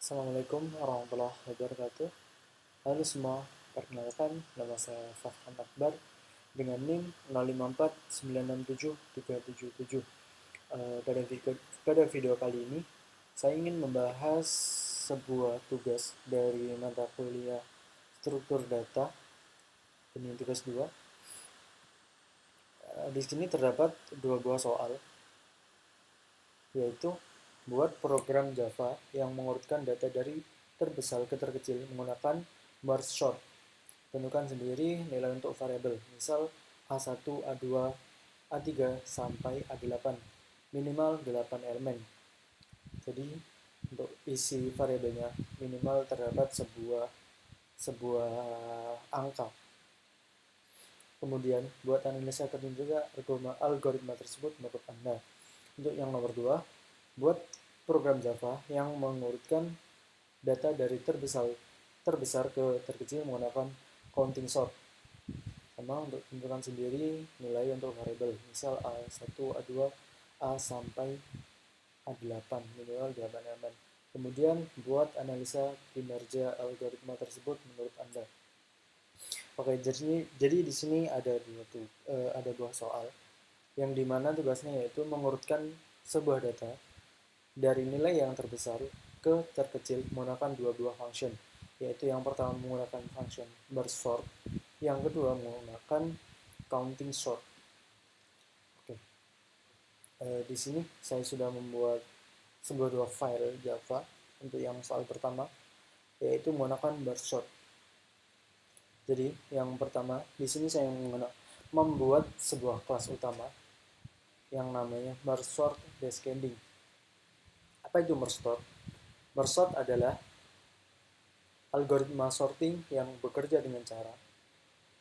Assalamualaikum warahmatullahi wabarakatuh. Halo semua, perkenalkan nama saya Fafhan Akbar dengan NIM 0549673777. Pada video kali ini, saya ingin membahas sebuah tugas dari mata kuliah struktur data, ini tugas 2. Di sini terdapat dua buah soal, yaitu buat program Java yang mengurutkan data dari terbesar ke terkecil menggunakan merge sort. Tentukan sendiri nilai untuk variabel, misal A1, A2, A3 sampai A8, minimal 8 elemen. Jadi untuk isi variabelnya minimal terdapat sebuah angka. Kemudian buat analisa juga algoritma tersebut menurut Anda. Untuk yang nomor 2, buat program Java yang mengurutkan data dari terbesar ke terkecil menggunakan counting sort. Sama untuk tentukan sendiri nilai untuk variabel, misal A1, A2, A sampai A8, minimal 8 elemen. Kemudian buat analisa kinerja algoritma tersebut menurut Anda. Oke, jadi di sini ada dua soal yang dimana tugasnya yaitu mengurutkan sebuah data dari nilai yang terbesar ke terkecil menggunakan dua buah function, yaitu yang pertama menggunakan function merge sort, yang kedua menggunakan counting sort. Oke. Di sini saya sudah membuat dua file Java untuk yang soal pertama, yaitu menggunakan merge sort. Jadi yang pertama di sini saya membuat sebuah kelas utama yang namanya merge sort descending. Apa itu merge sort? Merge sort adalah algoritma sorting yang bekerja dengan cara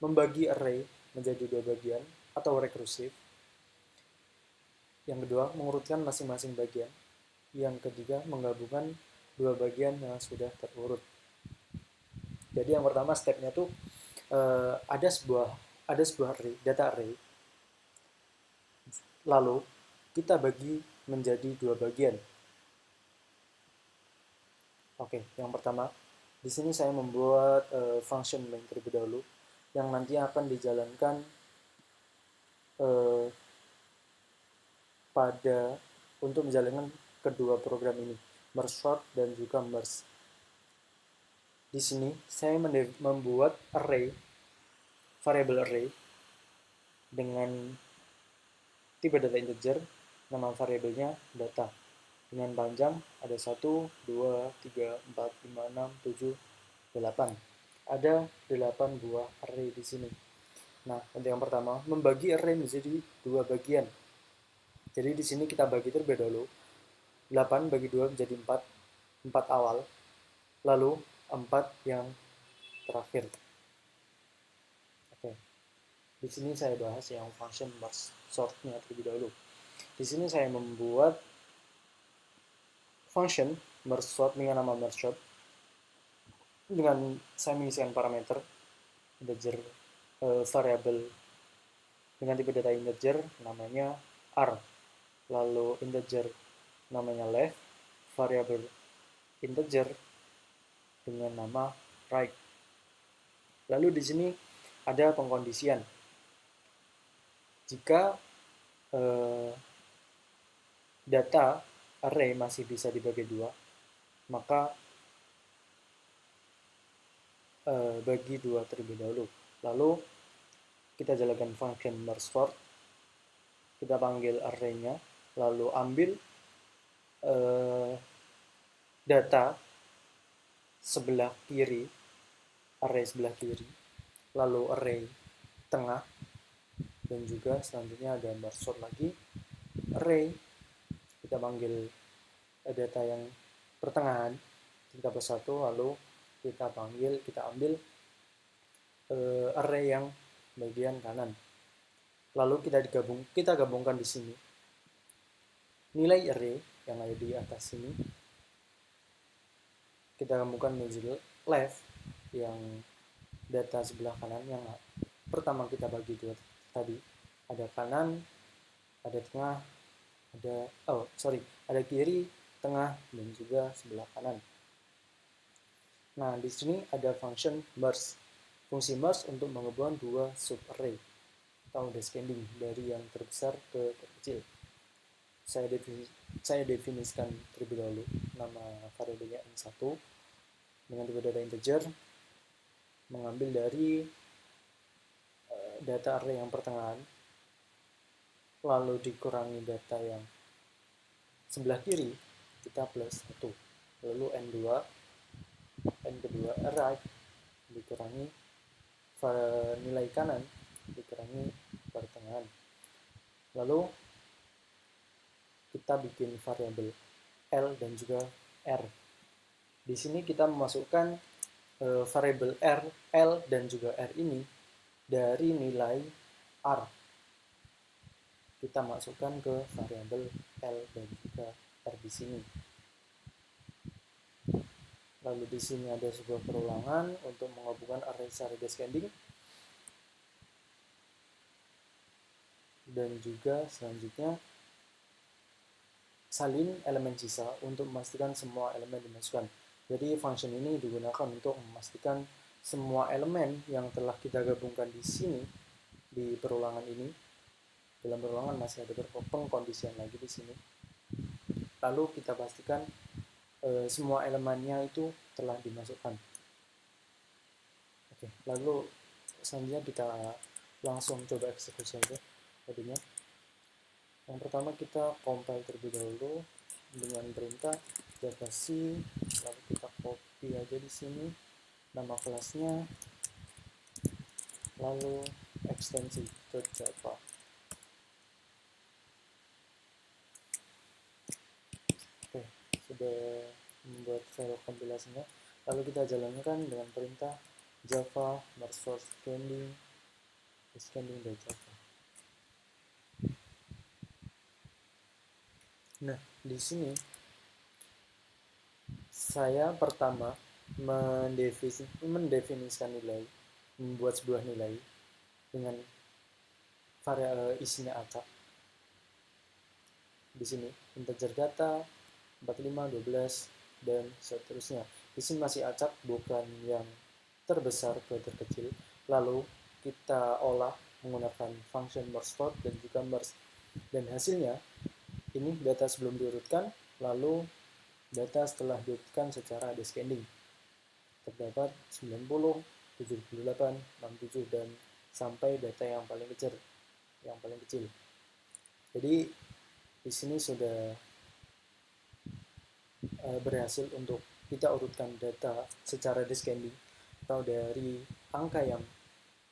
membagi array menjadi dua bagian atau rekursif. Yang kedua, mengurutkan masing-masing bagian. Yang ketiga, menggabungkan dua bagian yang sudah terurut. Jadi yang pertama stepnya tuh ada sebuah array, data array. Lalu kita bagi menjadi dua bagian. Oke, yang pertama di sini saya membuat function main terlebih dahulu yang nanti akan dijalankan untuk menjalankan kedua program ini, merge sort dan juga merge. Di sini saya membuat variable array dengan tipe data integer, nama variabelnya data. Dengan panjang ada 1, 2, 3, 4, 5, 6, 7, 8. Ada 8 buah array di sini. Nah, untuk yang pertama, membagi array menjadi dua bagian. Jadi di sini kita bagi terlebih dahulu. 8 bagi 2 menjadi 4. 4 awal. Lalu 4 yang terakhir. Oke. Di sini saya bahas yang function merge sort-nya terlebih dahulu. Di sini saya membuat function merge sort dengan nama merge sort. Dengan saya mengisikan parameter integer variable dengan tipe data integer namanya r, lalu integer namanya left, variable integer dengan nama right. Lalu di sini ada pengkondisian. Jika data array masih bisa dibagi dua, maka bagi dua terlebih dahulu. Lalu kita jalankan function merge sort, kita panggil array-nya, lalu ambil data sebelah kiri, array sebelah kiri, lalu array tengah, dan juga selanjutnya ada merge sort lagi, array, kita panggil data yang pertengahan, kita bersatu, lalu kita ambil array yang bagian kanan. Lalu kita gabungkan di sini nilai array yang ada di atas sini. Kita gabungkan menjadi left yang data sebelah kanan yang pertama kita bagi dua tadi. Ada kanan, ada tengah, ada kiri, tengah, dan juga sebelah kanan. Nah, di sini ada function merge. Fungsi merge untuk menghubungkan dua subarray atau descending dari yang terbesar ke terkecil. Saya definisikan terlebih dahulu nama variabelnya n1 dengan tipe data integer, mengambil dari data array yang pertengahan, lalu dikurangi data yang sebelah kiri, kita plus 1. Lalu n kedua right, dikurangi nilai kanan, dikurangi pertengahan. Lalu kita bikin variabel L dan juga R. Di sini kita memasukkan variabel L dan juga R ini dari nilai R. Kita masukkan ke variabel L dan juga R di sini. Lalu di sini ada sebuah perulangan untuk menghubungkan array secara descending. Dan juga selanjutnya salin elemen sisa untuk memastikan semua elemen dimasukkan. Jadi function ini digunakan untuk memastikan semua elemen yang telah kita gabungkan di sini di perulangan ini. Dalam perulangan masih ada beberapa pengkondisian lagi di sini. Lalu kita pastikan semua elemennya itu telah dimasukkan. Oke, lalu selanjutnya kita langsung coba eksekusi aja tadinya. Yang pertama kita compile terlebih dahulu dengan perintah javac, lalu kita copy aja di sini nama kelasnya, lalu ekstensi .java. Oke, sudah membuat file kompilasinya. Lalu kita jalankan dengan perintah java merge for scanning.java. Nah, di sini saya pertama mendefinisikan nilai, membuat sebuah nilai dengan variabel isinya acak. Di sini integer data 45, 12 dan seterusnya. Di sini masih acak, bukan yang terbesar ke terkecil. Lalu kita olah menggunakan function merge sort dan juga merge. Dan hasilnya ini data sebelum diurutkan, lalu data setelah diurutkan secara descending. Terdapat 90, 78, 67 dan sampai data yang paling kecil. Jadi di sini sudah berhasil untuk kita urutkan data secara descending atau dari angka yang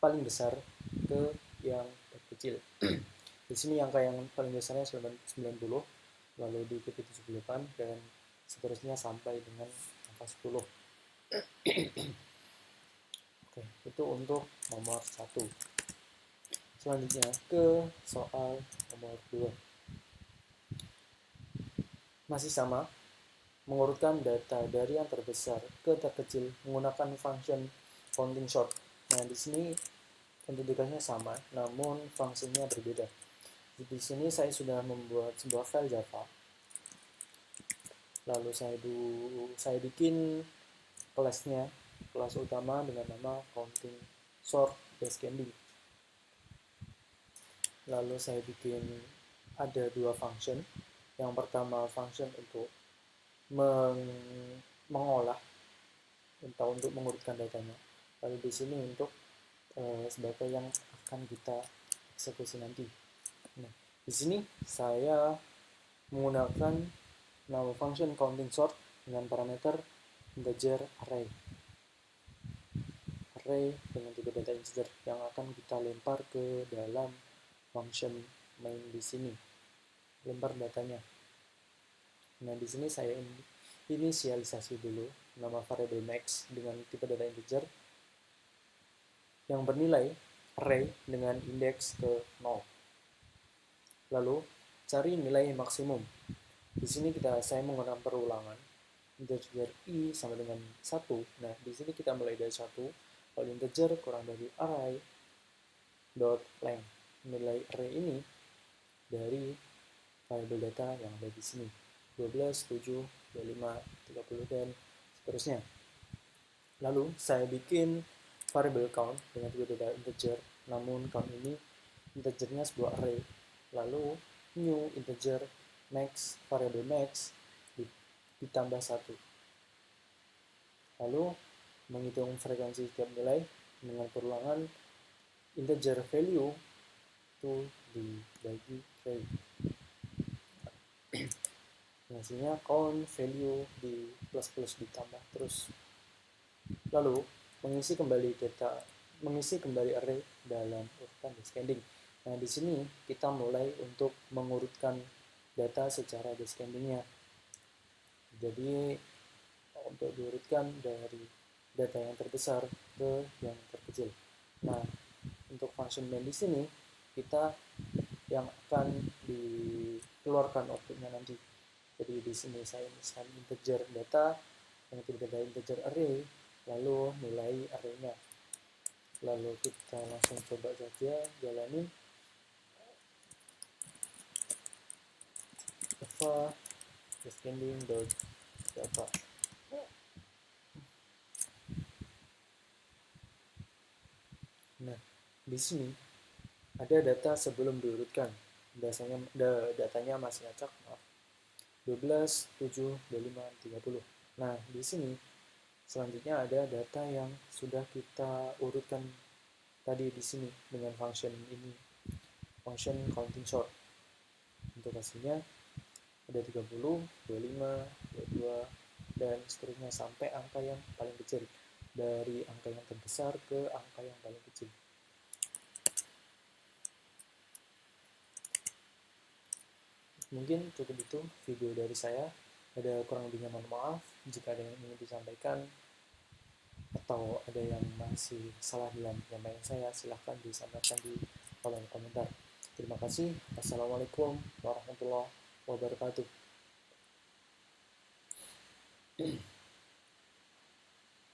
paling besar ke yang terkecil. Di sini angka yang paling besarnya 90, lalu diikuti 78 dan seterusnya sampai dengan angka 10. Oke, itu untuk nomor 1. Selanjutnya ke soal nomor 2. Masih sama, mengurutkan data dari yang terbesar ke terkecil menggunakan function counting sort. Nah, di sini pendudukannya sama, namun fungsinya berbeda. Di sini saya sudah membuat sebuah file Java. Lalu saya bikin kelasnya, kelas utama dengan nama counting sort descending. Lalu saya bikin ada dua function. Yang pertama function untuk mengolah atau untuk mengurutkan datanya. Lalu di sini untuk sebagai yang akan kita eksekusi nanti. Nah, di sini saya menggunakan nama function counting sort dengan parameter integer array dengan tipe data integer yang akan kita lempar ke dalam function main di sini. Lempar datanya. Nah, di sini saya inisialisasi dulu nama variable max dengan tipe data integer yang bernilai array dengan indeks ke 0. Lalu cari nilai maksimum. Di sini saya menggunakan perulangan integer i sama dengan 1. Nah, di sini kita mulai dari 1, lalu integer kurang dari array dot length. Nilai array ini dari variable data yang ada di sini. 12, 7, 25, 30 dan seterusnya. Lalu saya bikin variable count dengan tiga data integer, namun count ini integernya sebuah array. Lalu new integer max, variable max ditambah 1. Lalu menghitung frekuensi setiap nilai dengan perulangan integer value itu dibagi k. Hasilnya count value di plus plus ditambah terus. Lalu mengisi kembali array dalam urutan descending. Nah, di sini kita mulai untuk mengurutkan data secara descendingnya. Jadi untuk diurutkan dari data yang terbesar ke yang terkecil. Nah, untuk function main di sini kita yang akan dikeluarkan outputnya nanti. Jadi di sini saya misalkan integer data yang data integer array, lalu nilai arraynya. Lalu kita langsung coba saja jalani java descending.java. Nah, di sini ada data sebelum diurutkan. Datanya masih acak, maaf. 12, 7, 25, 30. Nah, di sini selanjutnya ada data yang sudah kita urutkan tadi di sini dengan function ini, function counting sort. Untuk hasilnya ada 30, 25, 22, dan seterusnya sampai angka yang paling kecil. Dari angka yang terbesar ke angka yang paling kecil. Mungkin cukup itu video dari saya. Ada kurang lebihnya mohon maaf. Jika ada yang ingin disampaikan atau ada yang masih salah dalam penyampaian saya, silahkan disampaikan di kolom komentar. Terima kasih. Assalamualaikum warahmatullahi wabarakatuh.